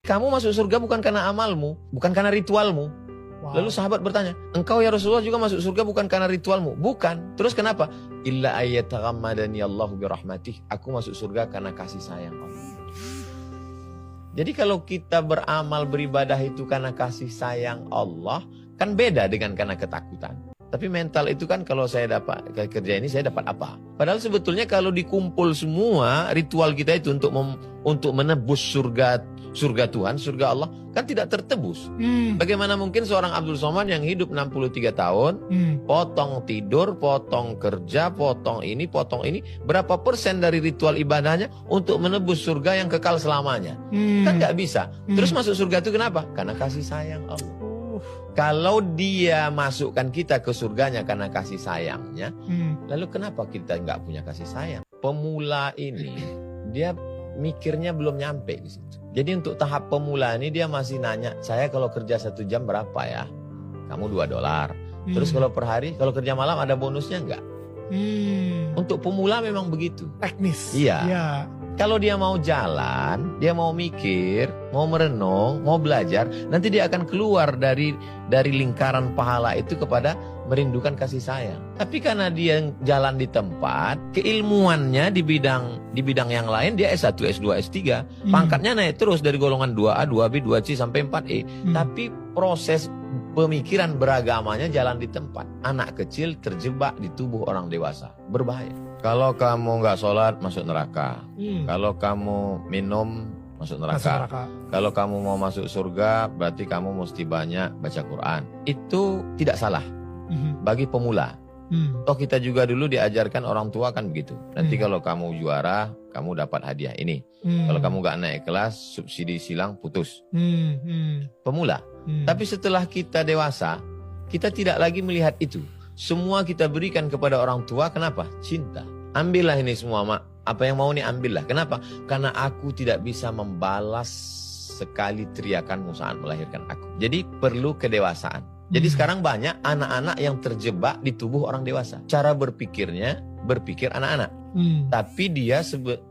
kamu masuk surga bukan karena amalmu, bukan karena ritualmu. Wow. Lalu sahabat bertanya, engkau ya Rasulullah juga masuk surga bukan karena ritualmu? Bukan. Terus kenapa? Illa ayyataghammadani Allahu birahmatih. Aku masuk surga karena kasih sayang Allah. Jadi kalau kita beramal beribadah itu karena kasih sayang Allah, kan beda dengan karena ketakutan. Tapi mental itu kan kalau saya dapat kerja ini saya dapat apa? Padahal sebetulnya kalau dikumpul semua ritual kita itu untuk menebus surga Tuhan, surga Allah kan tidak tertebus. Bagaimana mungkin seorang Abdul Somad yang hidup 63 tahun, potong tidur, potong kerja, potong ini, berapa persen dari ritual ibadahnya untuk menebus surga yang kekal selamanya? Kan nggak bisa. Terus masuk surga itu kenapa? Karena kasih sayang Allah. Kalau dia masukkan kita ke surganya karena kasih sayangnya, lalu kenapa kita nggak punya kasih sayang? Pemula ini, dia mikirnya belum nyampe di situ. Jadi untuk tahap pemula ini dia masih nanya, saya kalau kerja 1 jam berapa ya? Kamu $2. Terus kalau per hari, kalau kerja malam ada bonusnya nggak? Untuk pemula memang begitu. Teknis. Iya. Kalau dia mau jalan, dia mau mikir, mau merenung, mau belajar, nanti dia akan keluar dari lingkaran pahala itu kepada merindukan kasih sayang. Tapi karena dia jalan di tempat, keilmuannya di bidang yang lain dia S1, S2, S3, pangkatnya naik terus dari golongan 2A, 2B, 2C sampai 4E. Tapi proses pemikiran beragamanya jalan di tempat. Anak kecil terjebak di tubuh orang dewasa. Berbahaya. Kalau kamu nggak sholat, masuk neraka. Kalau kamu minum, masuk neraka. Kalau kamu mau masuk surga, berarti kamu mesti banyak baca Quran. Itu tidak salah bagi pemula. Toh kita juga dulu diajarkan orang tua kan begitu. Nanti kalau kamu juara, kamu dapat hadiah ini. Kalau kamu nggak naik kelas, subsidi silang putus. Pemula. Tapi setelah kita dewasa, kita tidak lagi melihat itu. Semua kita berikan kepada orang tua, kenapa? Cinta. Ambillah ini semua, Mak. Apa yang mau nih ambillah. Kenapa? Karena aku tidak bisa membalas sekali teriakanmu saat melahirkan aku. Jadi perlu kedewasaan. Jadi sekarang banyak anak-anak yang terjebak di tubuh orang dewasa. Cara berpikirnya, berpikir anak-anak. Tapi dia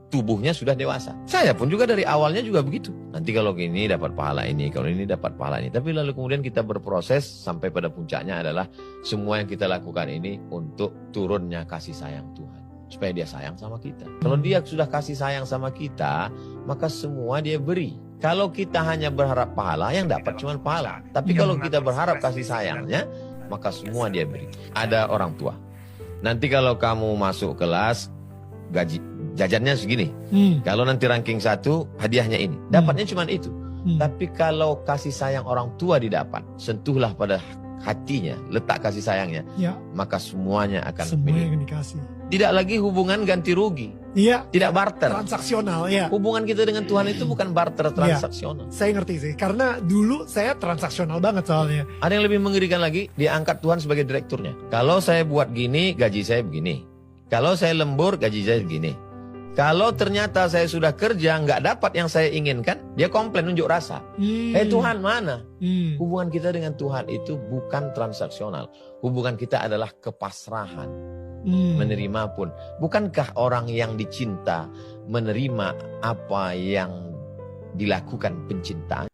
tubuhnya sudah dewasa. Saya pun juga dari awalnya juga begitu. Nanti kalau gini dapat pahala ini, kalau ini dapat pahala ini. Tapi lalu kemudian kita berproses sampai pada puncaknya adalah semua yang kita lakukan ini untuk turunnya kasih sayang Tuhan. Supaya dia sayang sama kita. Kalau dia sudah kasih sayang sama kita, maka semua dia beri. Kalau kita hanya berharap pahala, yang dapat cuma pahala. Tapi kalau kita berharap kasih sayangnya, maka semua dia beri. Ada orang tua. Nanti kalau kamu masuk kelas, gaji jajannya segini. Kalau nanti ranking 1, hadiahnya ini. Dapatnya cuma itu. Tapi kalau kasih sayang orang tua didapat, sentuhlah pada hatinya, letak kasih sayangnya, maka semuanya akan dikasih. Tidak lagi hubungan ganti rugi. Tidak barter. Transaksional, Hubungan kita dengan Tuhan itu bukan barter transaksional. Saya ngerti sih, karena dulu saya transaksional banget soalnya. Ada yang lebih mengerikan lagi, dia angkat Tuhan sebagai direkturnya. Kalau saya buat gini, gaji saya begini. Kalau saya lembur, gaji saya begini. Kalau ternyata saya sudah kerja, nggak dapat yang saya inginkan, dia komplain, nunjuk rasa. Tuhan mana? Hubungan kita dengan Tuhan itu bukan transaksional. Hubungan kita adalah kepasrahan. Menerima pun. Bukankah orang yang dicinta menerima apa yang dilakukan pencintaan?